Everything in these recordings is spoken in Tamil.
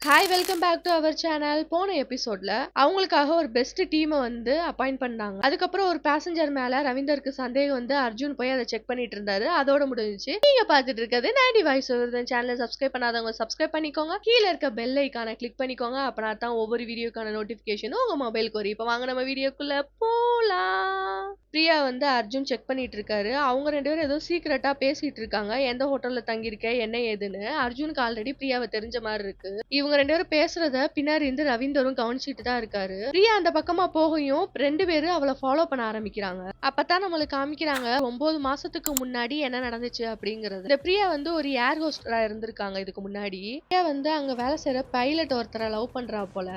Hi welcome back to our channel. போன எபிசோட்ல அவங்களுக்காக ஒரு பெஸ்ட் டீமை வந்து அப்பாயிண்ட் பண்ணாங்க. அதுக்கப்புறம் ஒரு பேசஞ்சர் மேல ரவீந்தருக்கு சந்தேகம் வந்து அர்ஜுன் போய் அதை செக் பண்ணிட்டு இருந்தாரு. அதோட முடிஞ்சிச்சு. நீங்க பாத்துட்டு இருக்கிறது 90 வாய்ஸ் சேனலை சப்ஸ்கிரைப் பண்ணாதவங்க சப்ஸ்கிரைப் பண்ணிக்கோங்க. கீழே இருக்க பெல் ஐக்கான கிளிக் பண்ணிக்கோங்க. அப்பனா தான் ஒவ்வொரு வீடியோக்கான நோட்டிபிகேஷனும் உங்க மொபைலுக்கு வரும். இப்போ வாங்க நம்ம வீடியோக்குள்ள போலாம். பிரியா வந்து அர்ஜுன் செக் பண்ணிட்டு இருக்காரு. அவங்க ரெண்டு பேரும் ஏதோ சீக்கிரட்டா பேசிட்டு இருக்காங்க. எந்த ஹோட்டல்ல தங்கியிருக்க என்ன ஏதுன்னு. அர்ஜுனுக்கு ஆல்ரெடி பிரியாவை தெரிஞ்ச மாதிரி இருக்கு. இவங்க ரெண்டு பேரும் பேசுறத பின்னாடி இருந்து ரவீந்தரும் கவனிச்சிட்டு தான் இருக்காரு. பிரியா அந்த பக்கமா போகையும் ரெண்டு பேரும் அவளை ஃபாலோ பண்ண ஆரம்பிக்கிறாங்க. அப்பதான் நம்மளுக்கு காமிக்கிறாங்க 9 மாசத்துக்கு முன்னாடி என்ன நடந்துச்சு அப்படிங்கறது. இந்த பிரியா வந்து ஒரு ஏர் ஹோஸ்டரா இருந்திருக்காங்க இதுக்கு முன்னாடி. பிரியா வந்து அங்க வேலை செய்யற பைலட் ஒருத்தரை லவ் பண்றா போல.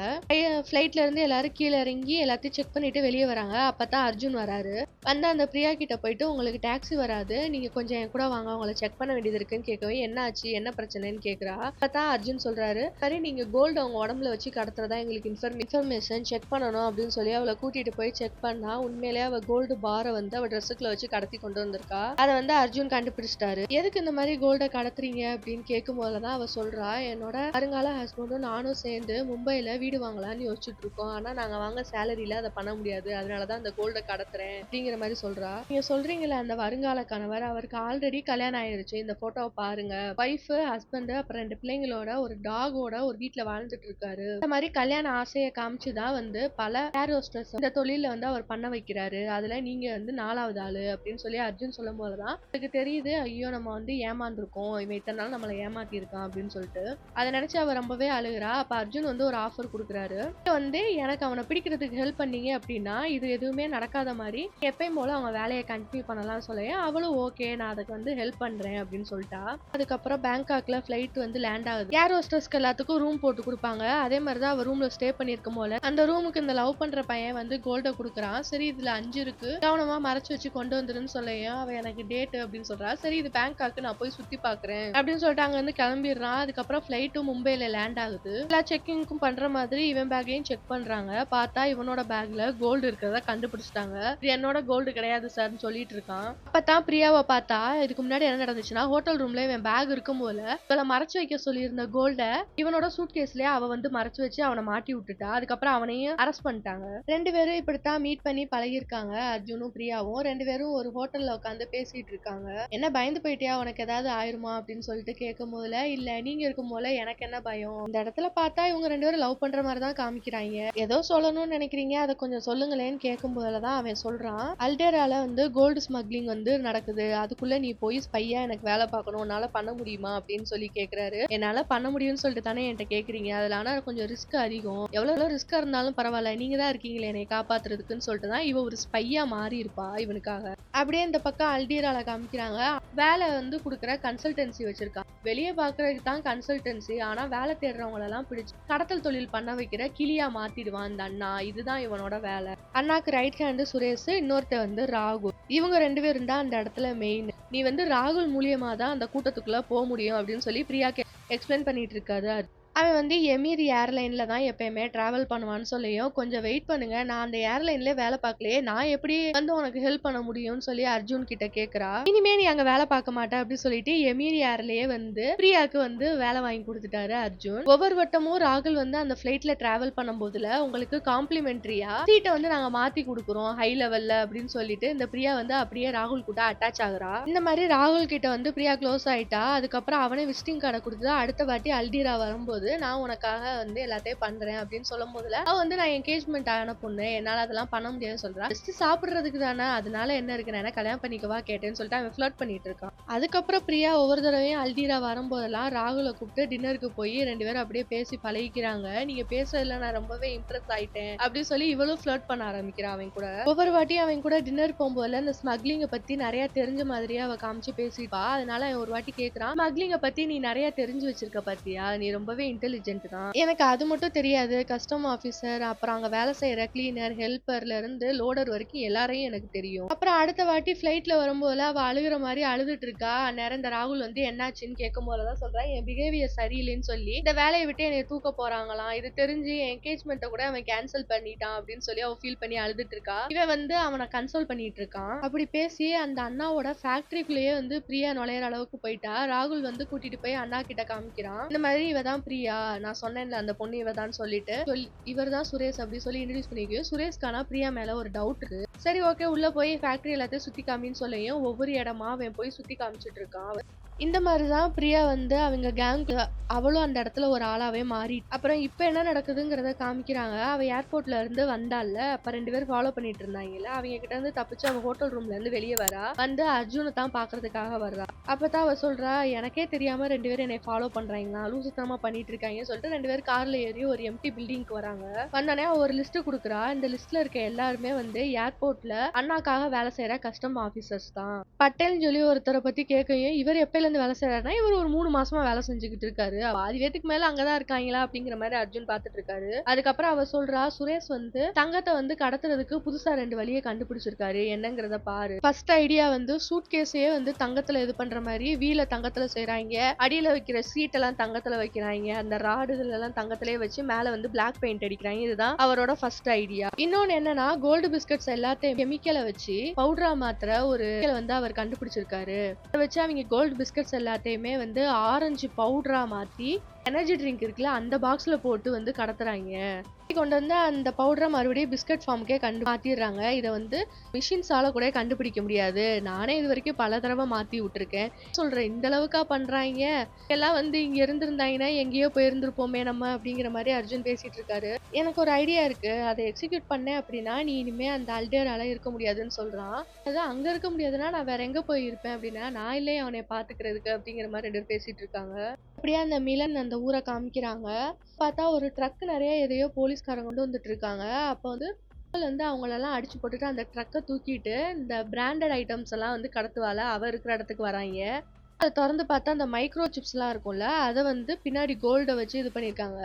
பிளைட்ல இருந்து எல்லாரும் கீழே இறங்கி எல்லாத்தையும் செக் பண்ணிட்டு வெளியே வராங்க. அப்பதான் அர்ஜுன் வராரு. வந்து அந்த பிரியா கிட்ட போயிட்டு உங்களுக்கு டாக்ஸி வராது, நீங்க கொஞ்சம் என் கூட வாங்க, உங்களை செக் பண்ண வேண்டியது இருக்குன்னு கேட்கவே என்ன ஆச்சு என்ன பிரச்சனைன்னு கேக்குறா. அப்பதான் அர்ஜுன் சொல்றாரு, சரி நீங்க கோல்டு அவங்க உடம்புல வச்சு கடத்துறதா எங்களுக்கு இன்ஃபர்மேஷன் செக் பண்ணணும் அப்படின்னு சொல்லி அவளை கூட்டிட்டு போய் செக் பண்ணா உண்மையிலேயே அவ கோல்டு பாரை வந்து அவ ட்ரெஸ்ஸுக்குள்ள வச்சு கடத்தி கொண்டு வந்திருக்கா. அதை வந்து அர்ஜுன் கண்டுபிடிச்சிட்டாரு. எதுக்கு இந்த மாதிரி கோல்டை கடத்துறீங்க அப்படின்னு கேட்கும் போதுதான் அவ சொல்றா, என்னோட வருங்கால ஹஸ்பண்டும் நானும் சேர்ந்து மும்பைல வீடு வாங்கலாம்னு யோசிச்சுட்டு இருக்கோம். ஆனா நாங்க வாங்க சேலரியில அதை பண்ண முடியாது, அதனாலதான் அந்த கோல்டை கடத்துறேன் அப்படிங்கிற மாதிரி சொல்றா. நீங்க சொல்றீங்களா அந்த வருங்கால கணவர், அவருக்கு ஆல்ரெடி கல்யாணம் ஆயிருச்சு. இந்த போட்டோவை பாருங்க. ஒய்ஃப் ஹஸ்பண்ட் அப்புறம் 2 பிள்ளைங்களோட ஒரு டாகோட ஒரு வீட்டுல வாழ்ந்துட்டு இருக்காரு. இந்த மாதிரி கல்யாண ஆசையை காமிச்சுதான் வந்து பல ஏர் ஹோஸ்டர்ஸ் இந்த தொழில வந்து அவர் பண்ண வைக்கிறாரு. அதுல நீங்க வந்து 4வது ஆளு அப்படின்னு சொல்லி அர்ஜுன் சொல்லும் போதுதான் எனக்கு தெரியுது, ஐயோ நம்ம வந்து ஏமாந்துருக்கோம், இவன் இத்தனை நாள் நம்மளை ஏமாத்தி இருக்கான் அப்படின்னு சொல்லிட்டு அதை நினைச்சு அவர் ரொம்பவே அழுகுறா. அப்ப அர்ஜுன் வந்து ஒரு ஆஃபர் கொடுக்குறாரு. வந்து எனக்கு அவனை பிடிக்கிறதுக்கு ஹெல்ப் பண்ணீங்க அப்படின்னா இது எதுவுமே நடக்காத மாதிரி எப்பயும் போல அவங்க வேலையை கண்டினியூ பண்ணலாம் சொல்ல அவளும் ஓகே நான் அதுக்கு வந்து ஹெல்ப் பண்றேன் அப்படின்னு சொல்லிட்டா. அதுக்கப்புறம் பேங்காக்ல ஃபிளைட் வந்து லேண்ட் ஆகுது. ஏர் ஹோஸ்டர்ஸ்க்கு எல்லாத்துக்கும் ரூம் போட்டு கொடுப்பாங்க. அதே மாதிரிதான் அவ ரூம்ல ஸ்டே பண்ணிருக்கும் போல அந்த ரூமுக்கு இந்த லவ் பண்ற பையன் வந்து கோல்ட கொடுக்குறான். சரி இதுல 5 இருக்கு, கவனமா மறைச்சு வச்சு கொண்டு வந்துருன்னு சொல்லையா அவ எனக்கு டேட் அப்படின்னு சொல்றா. சரி இது பேங்காக்கு நான் போய் சுத்தி பாக்குறேன் அப்படின்னு சொல்லிட்டு அங்க வந்து கிளம்பிடுறான். அதுக்கப்புறம் ஃபிளைட்டும் மும்பைல லேண்ட் ஆகுது. எல்லா செக்கிங்கும் பண்ற மாதிரி இவன் பேக்கையும் செக் பண்றாங்க. பார்த்தா இவனோட பேக்ல கோல்டு இருக்கிறத கண்டுபிடிச்சிட்டாங்க. என்னோட கோல்டு கிடையாது சார்னு சொல்லிட்டு இருக்கான். அப்பதான் பிரியாவை பார்த்தா இதுக்கு முன்னாடி என்ன நடந்துச்சுன்னா ஹோட்டல் ரூம்ல இவன் பேக் இருக்கும் போல இவளை மறைச்சு வைக்க சொல்லியிருந்த கோல்ட இவனோட சூட்கேஸ்லயே அவ வந்து மறைச்சு வச்சு அவனை மாட்டி விட்டுட்டா. அதுக்கப்புறம் அவனையும் அரெஸ்ட் பண்ணிட்டாங்க. ரெண்டு பேரும் இப்படித்தான் மீட் பண்ணி பழகிருக்காங்க. அர்ஜுனும் பிரியாவும் ரெண்டு பேரும் ஒரு ஹோட்டல்ல உட்காந்து பேசிட்டு இருக்காங்க. என்ன பயந்து போயிட்டியா, உனக்கு ஏதாவது ஆயிருமா அப்படின்னு சொல்லிட்டு கேட்கும் போதுல இல்ல நீங்க இருக்கும் போல எனக்கு என்ன பயம். இந்த இடத்துல பார்த்தா இவங்க ரெண்டு பேரும் லவ் பண்ற மாதிரி தான் காமிக்கிறாங்க. ஏதோ சொல்லணும்னு நினைக்கிறீங்க, அதை கொஞ்சம் சொல்லுங்களேன்னு கேட்கும் போதுலதான் அவன் சொல்றான், அல்டேரால வந்து கோல்டு ஸ்மக்லிங் வந்து நடக்குது, அதுக்குள்ள நீ போய் ஸ்பையா எனக்கு வேலை பார்க்கணும், உன்னால பண்ண முடியுமா அப்படின்னு சொல்லி கேக்குறாரு. என்னால பண்ண முடியும்னு சொல்லிட்டு தானே என்கிட்ட கேக்குறீங்க, அதுல ஆனா கொஞ்சம் ரிஸ்க் அதிகம், எவ்வளவு ரிஸ்கா இருந்தாலும் பரவாயில்ல, நீங்க தான் இருக்கீங்களே என்னை காப்பாத்துறதுக்குன்னு சொல்லிட்டு தான் இவ ஒரு ஸ்பையா மாறி இருப்பா இவனுக்காக. அப்படியே இந்த பக்கம் அல்டீரால காமிக்கிறாங்க. வேலை வந்து கொடுக்குற கன்சல்டன்சி வச்சிருக்கான். வெளியே பாக்குறதுக்கு தான் கன்சல்டன்சி, ஆனா வேலை தேடுறவங்க எல்லாம் பிடிச்சு கடத்தல் தொழில் பண்ண வைக்கிற கிளியா மாத்திடுவான் இந்த அண்ணா. இதுதான் இவனோட வேலை. அண்ணாக்கு ரைட் ஹேண்டு சுரேஷ், இன்னொருத்த வந்து ராகுல். இவங்க ரெண்டு பேரும் தான் அந்த இடத்துல மெயின். நீ வந்து ராகுல் மூலியமா தான் அந்த கூட்டத்துக்குள்ள போக முடியும் அப்படின்னு சொல்லி பிரியாக்கு எக்ஸ்பிளைன் பண்ணிட்டு இருக்காரு. அவன் வந்து எமீர் ஏர்லைன்ல தான் எப்பயுமே டிராவல் பண்ணுவான்னு சொல்லியும் கொஞ்சம் வெயிட் பண்ணுங்க, நான் அந்த ஏர்லைன்ல வேலை பார்க்கலையே, நான் எப்படி வந்து உனக்கு ஹெல்ப் பண்ண முடியும்னு சொல்லி அர்ஜுன் கிட்ட கேக்குறா. இனிமே நீ அங்க வேலை பார்க்க மாட்டேன் அப்படின்னு சொல்லிட்டு எமீர் ஏர்லயே வந்து பிரியாக்கு வந்து வேலை வாங்கி கொடுத்துட்டாரு அர்ஜுன். ஒவ்வொரு வட்டமும் ராகுல் வந்து அந்த பிளைட்ல டிராவல் பண்ணும் போதுல உங்களுக்கு காம்ப்ளிமெண்டரியா சீட்டை வந்து நாங்க மாத்தி கொடுக்குறோம் ஹை லெவல்ல அப்படின்னு சொல்லிட்டு இந்த பிரியா வந்து அப்படியே ராகுல் கூட அட்டாச் ஆகுறா. இந்த மாதிரி ராகுல் கிட்ட வந்து பிரியா க்ளோஸ் ஆயிட்டா. அதுக்கப்புறம் அவனே விசிட்டிங் கார்டை கொடுத்து அடுத்த வாட்டி அல்டீரா வரும்போது நான் உனக்காக வந்து எல்லாத்தையும் பண்றேன் அப்படின்னு சொல்லும் போதுல அவ வந்து நான் என்கேஜ்மெண்ட் ஆன பொண்ணு, என்னால அதெல்லாம் பண்ண முடியாதுன்னு சொல்றா. ஜஸ்ட் சாப்பிடுறதுக்கு தானே, அதனால என்ன இருக்கு, நான் கல்யாணம் பண்ணிக்கவா கேட்டேன்னு சொல்லிட்டு அவன் ஃபிளர்ட் பண்ணிட்டு இருக்கான். அதுக்கப்புறம் பிரியா ஒவ்வொரு தடவையும் அல்டீரா வரும்போதெல்லாம் ராகுலை கூப்பிட்டு டின்னருக்கு போய் ரெண்டு பேரும் அப்படியே பேசி பழகிக்கிறாங்க. நீங்க பேசுறதுல நான் ரொம்பவே இம்ப்ரெஸ் ஆயிட்டேன் அப்படின்னு சொல்லி இவளும் ஃபிளர்ட் பண்ண ஆரம்பிக்கிறான் அவன் கூட. ஒவ்வொரு வாட்டியும் அவன் கூட டின்னர் போகும்போதுல இந்த ஸ்மக்லிங்க பத்தி நிறைய தெரிஞ்ச மாதிரியே அவ காமிச்சு பேசிப்பா. அதனால அவன் ஒரு வாட்டி கேக்குறான், ஸ்மக்லிங்க பத்தி நீ நிறைய தெரிஞ்சு வச்சிருக்க பாத்தியா, நீ ரொம்பவே இன்டெலிஜென்ட் தான், எனக்கு அது மட்டும் தெரியாது, கஸ்டம் ஆபீசர் அப்புறம் அங்க வேலை செய்யற கிளீனர் ஹெல்பர்ல இருந்து லோடர் வரைக்கும் எல்லாரையும் எனக்கு தெரியும். அப்புறம் அடுத்த வாட்டி பிளைட்ல வரும்போது அவ அழுகுற மாதிரி அழுதுட்டு இருக்கா. அந்நேரம் இந்த ராகுல் வந்து என்னாச்சுன்னு கேட்கும் போதுதான் சொல்றா, என் பிஹேவியர் சரியில்லைன்னு சொல்லி இந்த வேலையை விட்டு என்னை தூக்க போறாங்களாம், இது தெரிஞ்சு என் என்கேஜ்மெண்ட்டை கூட அவன் கேன்சல் பண்ணிட்டான் அப்படின்னு சொல்லி அவ ஃபீல் பண்ணி அழுதுட்டு இருக்கா. இவன் வந்து அவனை கன்சோல் பண்ணிட்டு இருக்கான். அப்படி பேசி அந்த அண்ணாவோட ஃபேக்டரிக்குள்ளேயே வந்து பிரியா நுழையிற அளவுக்கு போயிட்டா. ராகுல் வந்து கூட்டிட்டு போய் அண்ணா கிட்ட காமிக்கிறான், இந்த மாதிரி இவ தான் பிரியா பிரியா, நான் சொன்னேன்ல அந்த பொண்ணு இவதான் சொல்லிட்டு இவர் தான் சுரேஷ் அப்படி சொல்லி இன்ட்ரடியூஸ் பண்ணிக்க. சுரேஷ்கான பிரியா மேல ஒரு டவுட் இருக்கு. சரி ஓகே, உள்ள போய் ஃபேக்டரி எல்லாத்தையும் சுத்தி காமின்னு சொல்லியும் ஒவ்வொரு இடமா அவன் போய் சுத்தி காமிச்சிட்டு இருக்கான். இந்த மாதிரிதான் பிரியா வந்து அவங்க கேங் அவளும் அந்த இடத்துல ஒரு ஆளாவே மாறி. அப்புறம் இப்ப என்ன நடக்குதுங்கிறத காமிக்கிறாங்க. அவ ஏர்போர்ட்ல இருந்து வந்தால, அப்ப 2 பேரும் ஃபாலோ பண்ணிட்டு இருந்தாங்கல்ல, அவங்க கிட்ட இருந்து தப்பிச்சு அவ ஹோட்டல் ரூம்ல இருந்து வெளியே வரா. வந்து அர்ஜுனை தான் பாக்குறதுக்காக வர்றா. அப்பதான் அவ சொல்றா, எனக்கே தெரியாம 2 பேரும் என்னை ஃபாலோ பண்றாங்க, லூசுத்தனமா பண்ணிட்டு இருக்காங்கன்னு சொல்லிட்டு 2 பேரும் கார்ல ஏறி ஒரு எம்டி பில்டிங்க்கு வராங்க. வந்தோடனே அவ ஒரு லிஸ்ட் கொடுக்குறா. இந்த லிஸ்ட்ல இருக்க எல்லாருமே வந்து ஏர்போர்ட்ல அண்ணாக்காக வேலை செய்யற கஸ்டம் ஆபீசர்ஸ் தான். பட்டேல்னு சொல்லி ஒருத்தரை பத்தி கேட்கையும், இவர் எப்ப இருந்து வேலை செய்யறாருன்னா இவர் ஒரு 3 மாசமா வேலை செஞ்சுக்கிட்டு இருக்காரு. பாதி பேத்துக்கு மேல அங்கதான் இருக்காங்களா அப்படிங்கிற மாதிரி அர்ஜுன் பாத்துட்டு இருக்காரு. அதுக்கப்புறம் அவ சொல்றா, சுரேஷ் வந்து தங்கத்தை வந்து கடத்துறதுக்கு புதுசா 2 வழியை கண்டுபிடிச்சிருக்காரு, என்னங்கிறத பாரு. ஃபர்ஸ்ட் ஐடியா வந்து சூட் கேஸையே வந்து தங்கத்துல இது பண்ற மாதிரி வீல தங்கத்துல செய்யறாங்க, அடியில வைக்கிற சீட் எல்லாம் தங்கத்துல வைக்கிறாங்க, அந்த ராடுகள் எல்லாம் தங்கத்திலேயே வச்சு மேல வந்து பிளாக் பெயிண்ட் அடிக்கிறாங்க. இதுதான் அவரோட ஃபர்ஸ்ட் ஐடியா. இன்னொன்னு என்னன்னா, கோல்டு பிஸ்கட்ஸ் எல்லாத்தையும் கெமிக்கலை வச்சு பவுடரா மாத்திர ஒரு வந்து அவர் கண்டுபிடிச்சிருக்காரு. அதை வச்சு அவங்க கோல்டு பிஸ்கட்ஸ் எல்லாத்தையுமே வந்து ஆரஞ்சு பவுடரா மாத்தி எனர்ஜி ட்ரிங்க் இருக்குல்ல அந்த பாக்ஸ்ல போட்டு வந்து கடத்துறாங்க. கொண்டு வந்து அந்த பவுடரை மறுபடியும் பிஸ்கட் ஃபார்முக்கே மாத்திடுறாங்க. இதை வந்து மிஷின்ஸால கூட கண்டுபிடிக்க முடியாது, நானே இது வரைக்கும் பல தடவை மாத்தி விட்டுருக்கேன் சொல்றேன். இந்த அளவுக்கா பண்றாங்க, எல்லாம் வந்து இங்க இருந்திருந்தாங்கன்னா எங்கேயோ போயிருந்திருப்போமே நம்ம அப்படிங்கிற மாதிரி அர்ஜுன் பேசிட்டு இருக்காரு. எனக்கு ஒரு ஐடியா இருக்கு, அதை எக்ஸிக்யூட் பண்ணேன் அப்படின்னா நீ இனிமே அந்த அல்டேரால இருக்க முடியாதுன்னு சொல்றான். அதான் அங்க இருக்க முடியாதுன்னா நான் வேற எங்க போய் இருப்பேன் அப்படின்னா, நான் இல்லையே அவனை பாத்துக்கிறதுக்கு அப்படிங்கிற மாதிரி 2 பேரும் பேசிட்டு இருக்காங்க. அப்படியே அந்த மிலன் அந்த ஊரை காமிக்கிறாங்க. பார்த்தா ஒரு ட்ரக் நிறைய எதையோ போலீஸ்காரங்க கொண்டு வந்துட்டு இருக்காங்க. அப்போ வந்து அவங்களெல்லாம் அடிச்சு போட்டுட்டு அந்த ட்ரக்கை தூக்கிட்டு இந்த பிராண்டட் ஐட்டம்ஸ் எல்லாம் வந்து கடத்துவால அவ இருக்கிற இடத்துக்கு வராங்க. அதை திறந்து பார்த்தா அந்த மைக்ரோ சிப்ஸ் எல்லாம் இருக்கும்ல, அதை வந்து பின்னாடி கோல்டை வச்சு இது பண்ணிருக்காங்க.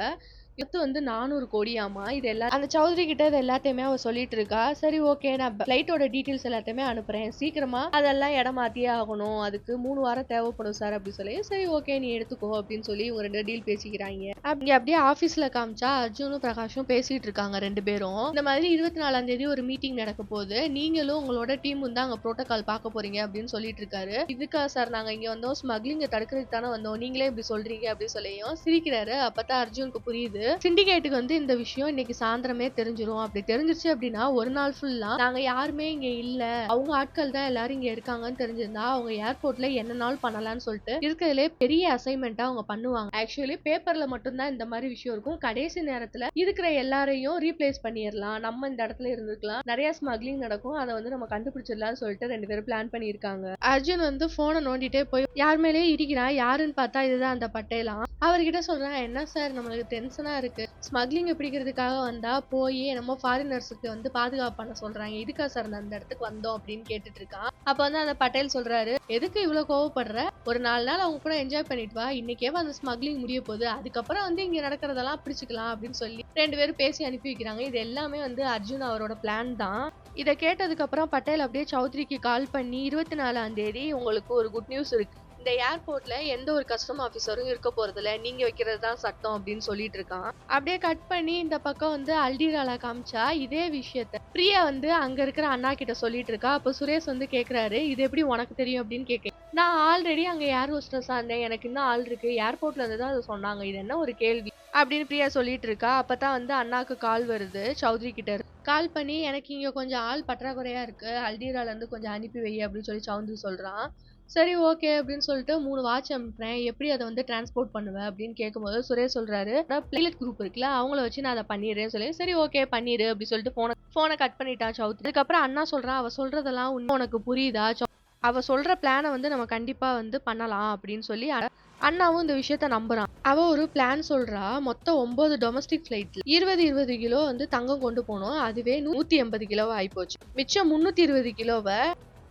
இது வந்து 400 கோடியாமா. இது எல்லாம் அந்த சௌத்ரி கிட்ட இது எல்லாத்தையுமே அவ சொல்லிட்டு இருக்கா. சரி ஓகே, நான் ஃபிளைட்டோட டீட்டெயில்ஸ் எல்லாத்தையுமே அனுப்புறேன், சீக்கிரமா அதெல்லாம் இடம் மாத்தியே ஆகணும், அதுக்கு 3 வாரம் தேவைப்படும் சார் அப்படி சொல்லி. சரி ஓகே நீ எடுத்துக்கோ அப்படின்னு சொல்லி இவங்க 2 டீல் பேசிக்கிறாங்க. அப்படியே ஆபீஸ்ல காமிச்சா அர்ஜுனும் பிரகாஷும் பேசிட்டு இருக்காங்க 2 பேரும். இந்த மாதிரி 24ஆம் தேதி ஒரு மீட்டிங் நடக்க போகுது, நீங்களும் உங்களோட டீம் வந்து அங்க புரோட்டோகால் பார்க்க போறீங்க அப்படின்னு சொல்லிட்டு இருக்காரு. இதுக்கா சார் நாங்க இங்க வந்தோம், ஸ்மக்லிங்க தடுக்கிறதுக்கு தானே வந்தோம், நீங்களே இப்படி சொல்றீங்க அப்படின்னு சொல்லியும் சிரிக்கிறாரு. அப்பதான் அர்ஜுனுக்கு புரியுது, சிண்டிகேட்டுக்கு வந்து இந்த விஷயம் இன்னைக்கு சாயந்தரமே தெரிஞ்சிரும். அப்படி தெரிஞ்சிருச்சு அப்படின்னா ஒரு நாள் ஃபுல்லா நாங்க யாருமே இங்க இல்ல, அவங்க ஆட்கள் தான் எல்லாரும் இங்க இருக்காங்கன்னு தெரிஞ்சிருந்தா அவங்க ஏர்போர்ட்ல என்ன நாள் பண்ணலாம்னு சொல்லிட்டு இருக்கிறதுலே பெரிய அசைன்மெண்டா அவங்க பண்ணுவாங்க. ஆக்சுவலி பேப்பர்ல மட்டும்தான் இந்த மாதிரி விஷயம் இருக்கும், கடைசி நேரத்துல இருக்கிற எல்லாரையும் ரீப்ளேஸ் பண்ணிடலாம், நம்ம இந்த இடத்துல இருந்திருக்கலாம், நிறைய ஸ்மக்லிங் நடக்கும், அதை வந்து நம்ம கண்டுபிடிச்சிடலாம்னு சொல்லிட்டு 2 பேரும் பிளான் பண்ணியிருக்காங்க. அர்ஜுன் வந்து போனை நோண்டிட்டே போய் யார் மேலேயே இடிக்கிறான், யாருன்னு பார்த்தா இதுதான் அந்த பட்டேலாம். அவர்கிட்ட சொல்றான், என்ன சார் நம்மளுக்கு டென்ஷனா இருக்கு, ஸ்மக்லிங் பிடிக்கிறதுக்காக வந்தா போய் நம்ம ஃபாரினர்ஸுக்கு வந்து பாதுகாப்பு பண்ண சொல்றாங்க, இதுக்கா சார் அந்த இடத்துக்கு வந்தோம் அப்படின்னு கேட்டுட்டு இருக்கான். அப்ப வந்து அந்த பட்டேல் சொல்றாரு, எதுக்கு இவ்வளவு கோவப்படுற, ஒரு 4 நாள் அவங்க கூட என்ஜாய் பண்ணிட்டு வா, இன்னைக்கே அந்த ஸ்மக்லிங் முடிய போகுது, அதுக்கப்புறம் வந்து இங்க நடக்கிறதெல்லாம் பிடிச்சிக்கலாம் அப்படின்னு சொல்லி 2 பேரும் பேசி அனுப்பி வைக்கிறாங்க. இது எல்லாமே வந்து அர்ஜுன் அவரோட பிளான் தான். இதை கேட்டதுக்கு அப்புறம் பட்டேல் அப்படியே சௌத்ரிக்கு கால் பண்ணி 24ஆம் தேதி உங்களுக்கு ஒரு குட் நியூஸ் இருக்கு, இந்த ஏர்போர்ட்ல எந்த ஒரு கஸ்டம் ஆபீசரும் இருக்க போறதில்ல, நீங்க வைக்கிறது தான் சட்டம் அப்படின்னு சொல்லிட்டு இருக்கான். அப்படியே கட் பண்ணி இந்த பக்கம் வந்து அல்டிரால காமிச்சா இதே விஷயத்த பிரியா வந்து அங்க இருக்கிற அண்ணா கிட்ட சொல்லிட்டு இருக்கா. அப்ப சுரேஷ் வந்து கேக்குறாரு, இது எப்படி உனக்கு தெரியும் அப்படின்னு கேட்க, நான் ஆல்ரெடி அங்க ஏர் ஹோஸ்டஸா இருந்தேன், எனக்கு இன்னும் ஆள் இருக்கு, ஏர்போர்ட்ல இருந்து தான் அதை சொன்னாங்க, இது என்ன ஒரு கேள்வி அப்படின்னு பிரியா சொல்லிட்டு இருக்கா. அப்பதான் வந்து அண்ணாக்கு கால் வருது சௌத்ரி கிட்ட. கால் பண்ணி எனக்கு இங்க கொஞ்சம் ஆள் பற்றாக்குறையா இருக்கு, அல்டிரால இருந்து கொஞ்சம் அனுப்பி வை அப்படின்னு சொல்லி சௌத்ரி சொல்றான். சரி ஓகே அப்படின்னு சொல்லிட்டு 3 வாட்ச் அனுப்புறேன், எப்படி அதை வந்து டிரான்ஸ்போர்ட் பண்ணுவேன் அப்படின்னு கேட்கும்போது சுரேஷ் சொல்றாரு, பைலட் குரூப் இருக்குல்ல அவங்கள வச்சு நான் அதை பண்ணிடுறேன்னு சொல்லி, சரி ஓகே பண்ணிடு அப்படின்னு சொல்லிட்டு போனை கட் பண்ணிட்டான் சௌத்ரி. அதுக்கப்புறம் அண்ணா சொல்றான், அவ சொல்றதெல்லாம் உனக்கு புரியுதா, அவ சொல்ற பிளானை வந்து நம்ம கண்டிப்பா வந்து பண்ணலாம் அப்படின்னு சொல்லி அண்ணாவும் இந்த விஷயத்த நம்புறான். அவ ஒரு பிளான் சொல்றா, மொத்தம் 9 டொமஸ்டிக் ஃபிளைட்ல 20 கிலோ வந்து தங்கம் கொண்டு போனோம், அதுவே 180 கிலோவா ஆயிப்போச்சு. மிச்சம் 320 கிலோவை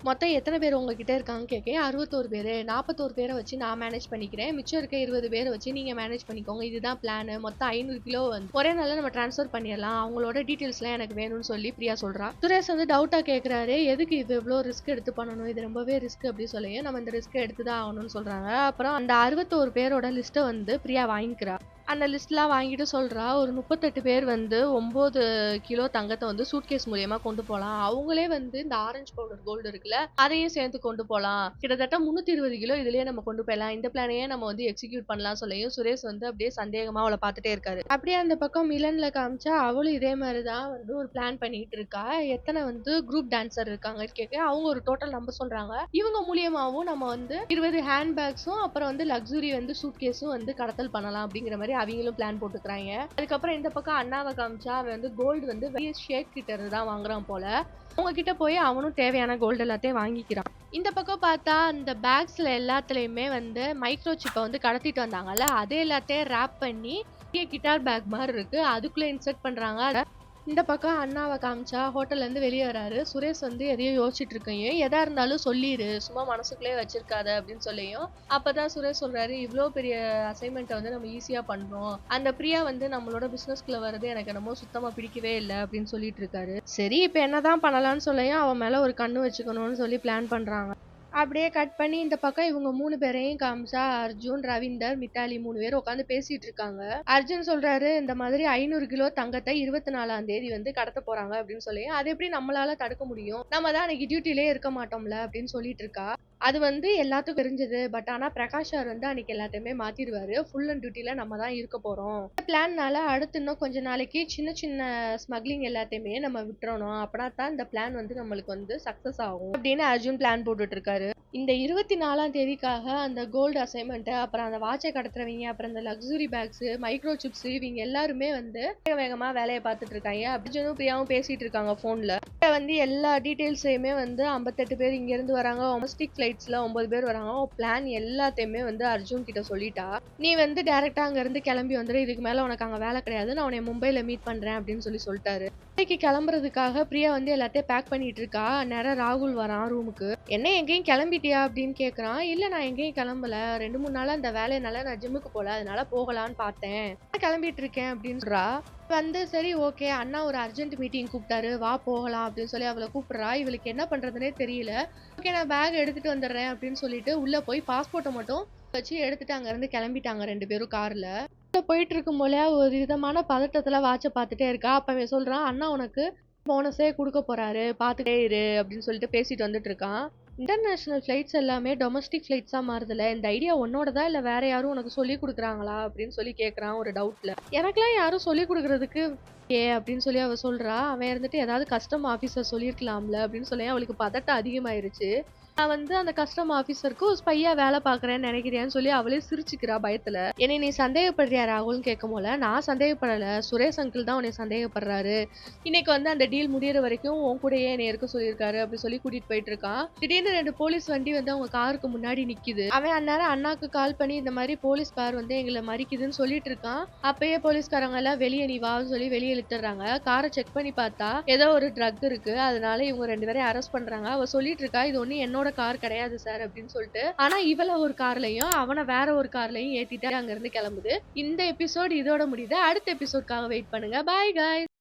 மொத்தம் எத்தனை பேர் உங்ககிட்ட இருக்காங்க கேட்க, 61 பேரு, 41 பேரை வச்சு நான் மேனேஜ் பண்ணிக்கிறேன், மிச்சம் இருக்க 20 பேரை வச்சு நீங்க மேனேஜ் பண்ணிக்கோங்க, இதுதான் பிளான், மொத்தம் 500 கிலோ வந்து ஒரே நாள்ல நம்ம டிரான்ஸ்ஃபர் பண்ணிடலாம், அவங்களோட டீட்டெயில்ஸ் எல்லாம் எனக்கு வேணும்னு சொல்லி பிரியா சொல்றா. சுரேஷ் வந்து டவுட்டா கேட்கிறாரு, எதுக்கு இது இவ்வளவு ரிஸ்க் எடுத்து பண்ணணும், இது ரொம்பவே ரிஸ்க் அப்படி சொல்லி நம்ம இந்த ரிஸ்க் எடுத்துதான் ஆகணும்னு சொல்றாங்க. அப்புறம் அந்த 61 பேரோட லிஸ்ட்டை வந்து பிரியா வாங்கிக்கிறா. அந்த லிஸ்ட்லாம் வாங்கிட்டு சொல்றா, ஒரு 38 பேர் வந்து 9 கிலோ தங்கத்த வந்து சூட்கேஸ் மூலியமா கொண்டு போலாம். அவங்களே வந்து இந்த ஆரஞ்சு பவுடர் கோல்டு இருக்குல்ல, அதையும் சேர்த்து கொண்டு போலாம். கிட்டத்தட்ட 320 கிலோ இதுலயே நம்ம கொண்டு போயிடலாம். இந்த பிளானையே நம்ம வந்து எக்ஸிக்யூட் பண்ணலாம் சொல்லியும் சுரேஷ் வந்து அப்படியே சந்தேகமா அவள பார்த்துட்டே இருக்காரு. அப்படியே அந்த பக்கம் மிலன்ல காமிச்சா, அவளும் இதே மாரி தான் வந்து ஒரு பிளான் பண்ணிட்டு இருக்கா. எத்தன வந்து குரூப் டான்சர் இருக்காங்கன்னு கேட்க, அவங்க ஒரு டோட்டல் நம்பர் சொல்றாங்க. இவங்க மூலியமாவும் நம்ம வந்து 20 ஹேண்ட் பேக்ஸும், அப்புறம் வந்து லக்ஸுரி வந்து சூட்கேஸும் வந்து கடத்தல் பண்ணலாம் அப்படிங்கிற மாரி அவங்களும் பிளான் போட்டுக்கிறாங்க. அதுக்கப்புறம் இந்த பக்கம் அண்ணாவ காமிச்சா, அவன் வந்து கோல்டு வந்து ஷேக் கிட்ட இருந்து தான் வாங்குறான் போல. அவங்க கிட்ட போய் அவனும் தேவையான கோல்டு எல்லாத்தையும் வாங்கிக்கிறான். இந்த பக்கம் பார்த்தா அந்த பேக்ஸ்ல எல்லாத்துலயுமே வந்து மைக்ரோ சிப்ப வந்து கடத்திட்டு வந்தாங்கல்ல, அதே எல்லாத்தையும் ராப் பண்ணி கிட்டார் பேக் மாரி இருக்கு. அதுக்குள்ள இன்சர்ட் பண்றாங்க. இந்த பக்கம் அண்ணாவ காமிச்சா ஹோட்டல்ல இருந்து வெளிய வராரு. சுரேஷ் வந்து எதையோ யோசிச்சுட்டு இருக்கையும், எதா இருந்தாலும் சொல்லிரு. சும்மா மனசுக்குள்ளயே வச்சிருக்காத அப்படின்னு சொல்லியும், அப்பதான் சுரேஷ் சொல்றாரு, இவ்ளோ பெரிய அசைன்மெண்ட்ட வந்து நம்ம ஈஸியா பண்றோம். அந்த பிரியா வந்து நம்மளோட பிசினஸ்க்குள்ள வர்றது எனக்கு என்னமோ சுத்தமா பிடிக்கவே இல்ல அப்படின்னு சொல்லிட்டு இருக்காரு. சரி இப்ப என்னதான் பண்ணலாம்னு சொல்லியும், அவன் மேல ஒரு கண்ணு வச்சுக்கணும்னு சொல்லி பிளான் பண்றாங்க. அப்படியே கட் பண்ணி இந்த பக்கம் இவங்க 3 பேரையும் காமிச்சா, அர்ஜுன், ரவீந்தர், மித்தாலி 3 பேரும் உட்காந்து பேசிட்டு இருக்காங்க. அர்ஜுன் சொல்றாரு, இந்த மாதிரி 500 கிலோ தங்கத்தை 24ஆம் தேதி வந்து கடத்த போறாங்க அப்படின்னு சொல்லி, அது எப்படி நம்மளால தடுக்க முடியும்? நம்ம தான் அன்னைக்கு டியூட்டிலே இருக்க மாட்டோம்ல அப்படின்னு சொல்லிட்டு இருக்கா. அது வந்து எல்லாத்துக்கும் தெரிஞ்சது. பட் ஆனா பிரகாஷ் சார் வந்து அன்னைக்கு எல்லாத்தையுமே மாத்திருவாரு. ஃபுல் அண்ட் டியூட்டில நம்ம தான் இருக்க போறோம். இந்த பிளான்னால அடுத்து இன்னும் கொஞ்ச நாளைக்கு சின்ன சின்ன ஸ்மக்லிங் எல்லாத்தையுமே நம்ம விட்டுறணும். அப்பனா தான் இந்த பிளான் வந்து நம்மளுக்கு வந்து சக்சஸ் ஆகும் அப்படின்னு அர்ஜுன் பிளான் போட்டுட்டு இருக்காரு. இந்த 24ஆம் தேதிக்காக அந்த கோல்டு அசைன்மெண்ட், அப்புறம் அந்த வாட்சை கடத்துறவங்க, அப்புறம் இந்த லக்ஸுரி பேக்ஸ், மைக்ரோ சிப்ஸ் இவங்க எல்லாருமே வந்து வேக வேகமா வேலையை பார்த்துட்டு இருக்காங்க. அர்ஜுனும் பிரியாவும் பேசிட்டு இருக்காங்க போன்ல. வந்து எல்லா டீடைல்ஸையுமே வந்து 58 பேர் இங்க இருந்து வராங்க. டொமஸ்டிக் ஃபிளைட்ஸ்ல 9 பேர் வராங்க. பிளான் எல்லாத்தையுமே வந்து அர்ஜுன் கிட்ட சொல்லிட்டா. நீ வந்து டைரக்டா அங்க இருந்து கிளம்பி வந்துரு. இதுக்கு மேல உனக்கு அங்க வேலை கிடையாது. நான் உன்னை மும்பைல மீட் பண்றேன் அப்படின்னு சொல்லிட்டாரு. மும்பைக்கு கிளம்புறதுக்காக பிரியா வந்து எல்லாத்தையும் பேக் பண்ணிட்டு இருக்கா. நேரம் ராகுல் வரான் ரூமுக்கு. என்ன எங்கேயும் கிளம்பிட்டியா அப்படின்னு கேக்குறான். இல்ல நான் எங்கேயும் கிளம்பல. 2-3 நாளா அந்த வேலையினால நான் ஜிம்முக்கு போல. அதனால போகலான்னு பார்த்தேன். கிளம்பிட்டு இருக்கேன் அப்படின்னு சொல்றா. வந்து சரி ஓகே அண்ணா ஒரு அர்ஜென்ட் மீட்டிங் கூப்பிட்டாரு வா போகலாம் அப்படின்னு சொல்லி அவளை கூப்பிடுறா. இவளுக்கு என்ன பண்றதுனே தெரியல. ஓகே நான் பேக் எடுத்துட்டு வந்துடுறேன் அப்படின்னு சொல்லிட்டு உள்ள போய் பாஸ்போர்ட்டை மட்டும் வச்சு எடுத்துட்டு அங்க இருந்து கிளம்பிட்டாங்க 2 பேரும் கார்ல. போயிட்டு இருக்கும் போல ஒரு விதமான பதட்டத்துல வாட்ச பார்த்துட்டே இருக்கா. அப்ப அவன் சொல்றான், அண்ணா உனக்கு போனஸே கொடுக்க போறாரு பாத்துட்டே இரு அப்படின்னு சொல்லிட்டு பேசிட்டு வந்துட்டு இருக்கான். இன்டர்நேஷனல் ஃபிளைட்ஸ் எல்லாமே டொமஸ்டிக் ஃபிளைட்ஸா மாறுதுல, இந்த ஐடியா உன்னோடதா இல்ல வேற யாரும் உனக்கு சொல்லி கொடுக்குறாங்களா அப்படின்னு சொல்லி கேக்குறான் ஒரு டவுட்ல. எனக்கெல்லாம் யாரும் சொல்லி கொடுக்கறதுக்கு அப்படின்னு சொல்லி அவ சொல்றா. அவன் இருந்துட்டு ஏதாவது கஸ்டம் ஆபீசர் சொல்லியிருக்கலாம்ல அப்படின்னு சொல்லி அவளுக்கு பதட்டம் அதிகமாயிருச்சு. நான் வந்து அந்த கஸ்டம் ஆபீசருக்கு ஒரு ஸ்பையா வேலை பாக்குறேன்னு நினைக்கிறியான்னு சொல்லி அவளே சிரிச்சுக்கிறா பயத்துல. என்னை நீ சந்தேகப்படுறியா ராகுல்னு கேட்கும் போல, நான் சந்தேகப்படல, சுரேஷ் அங்கிள் தான் உன்னை சந்தேகப்படுறாரு. இன்னைக்கு வந்து அந்த டீல் முடியற வரைக்கும் உன் கூடயே என்னை இருக்க சொல்லியிருக்காரு அப்படி சொல்லி கூட்டிட்டு போயிட்டு இருக்கான். திடீர்னு 2 போலீஸ் வண்டி வந்து அவங்க காருக்கு முன்னாடி நிக்குது. அவன் அந்நேரம் அண்ணாக்கு கால் பண்ணி இந்த மாதிரி போலீஸ் கார் வந்து எங்களை மறிக்குதுன்னு சொல்லிட்டு இருக்கான். அப்பயே போலீஸ்காரங்க எல்லாம் வெளியே நீ வான்னு சொல்லி வெளியே இழுத்துறாங்க. காரை செக் பண்ணி பார்த்தா ஏதோ ஒரு ட்ரக் இருக்கு. அதனால இவங்க 2 பேரையும் அரெஸ்ட் பண்றாங்க. அவ சொல்லிட்டு இருக்கா, இது ஒண்ணு என்னோட கார் கிடையாது சார் அப்படின்னு சொல்லிட்டு. ஆனா இவள ஒரு கார்லயும் அவனை வேற ஒரு கார்லயும் ஏத்திட்டு அங்க இருந்து கிளம்புது. இந்த எபிசோட் இதோட முடியுது. அடுத்த எபிசோட்காக வெயிட் பண்ணுங்க. Bye guys.